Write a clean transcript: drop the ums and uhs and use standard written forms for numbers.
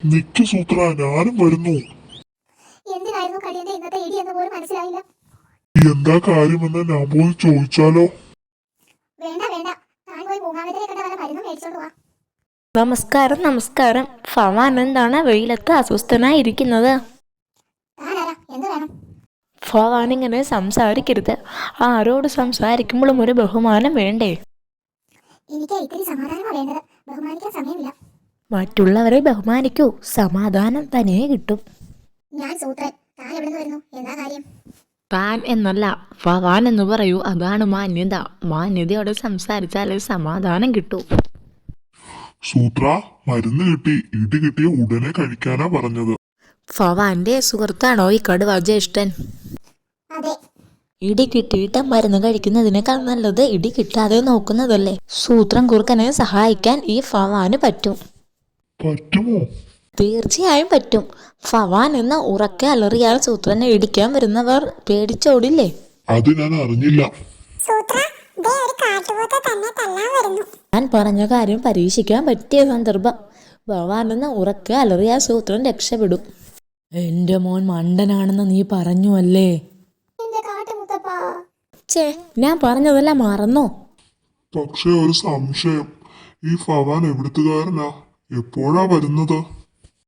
നിക്ക് സൂത്ര, ഞാനും വരുന്നു. എന്താ കാര്യമെന്ന് ഞാൻ പോയി ചോദിച്ചാലോ? നമസ്കാരം നമസ്കാരം. ഫവാൻ എന്താണ് വെയിലത്ത് അസ്വസ്ഥനായിരിക്കുന്നത്? ഫവാൻ ഇങ്ങനെ സംസാരിക്കരുത്. ആരോട് സംസാരിക്കുമ്പോഴും ഒരു ബഹുമാനം വേണ്ടേ? മറ്റുള്ളവരെ ബഹുമാനിക്കൂ, സമാധാനം തനിയെ കിട്ടും. താൻ എന്നല്ല, ഫവാൻ എന്ന് പറയൂ. അതാണ് മാന്യത. മാന്യതയോടെ സംസാരിച്ചാലേ സമാധാനം കിട്ടൂ. സൂത്ര, മരുന്ന് കിട്ടി. ഇടി കിട്ടിയ ഉടനെ കഴിക്കാനാ പറഞ്ഞത്. ഫവാന്റെ സുഹൃത്താണോ ഈ കടുവ ജ്യേഷ്ഠൻ? ഇടി കിട്ടിയിട്ട് മരുന്ന് കഴിക്കുന്നതിനേക്കാൾ നല്ലത് ഇടി കിട്ടാതെ നോക്കുന്നതല്ലേ? സൂത്രം കുറുക്കനെ സഹായിക്കാൻ ഈ ഫവാന് പറ്റും. പറ്റുമോ? തീർച്ചയായും പറ്റും. ഫവാൻ എന്ന ഉറക്കെ അലറിയാൽ സൂത്രനെ ഇടിക്കാൻ വരുന്നവർ പേടിച്ചോടില്ലേ? അത് ഞാൻ അറിഞ്ഞില്ല. ഞാൻ പറഞ്ഞ കാര്യം പരീക്ഷിക്കാൻ പറ്റിയ സന്ദർഭം. ഫവാൻ എന്ന ഉറക്കെ അലറിയാൽ സൂത്രൻ രക്ഷപ്പെടും. എന്റെ മോൻ മണ്ടനാണെന്ന് നീ പറഞ്ഞു അല്ലേ? ഞാൻ പറഞ്ഞതെല്ലാം മറന്നോ? പക്ഷെ ഒരു സംശയം, ഈ ഫവാൻ എവിടുത്തുകാരനാ? എപ്പോഴാ വരുന്നത്?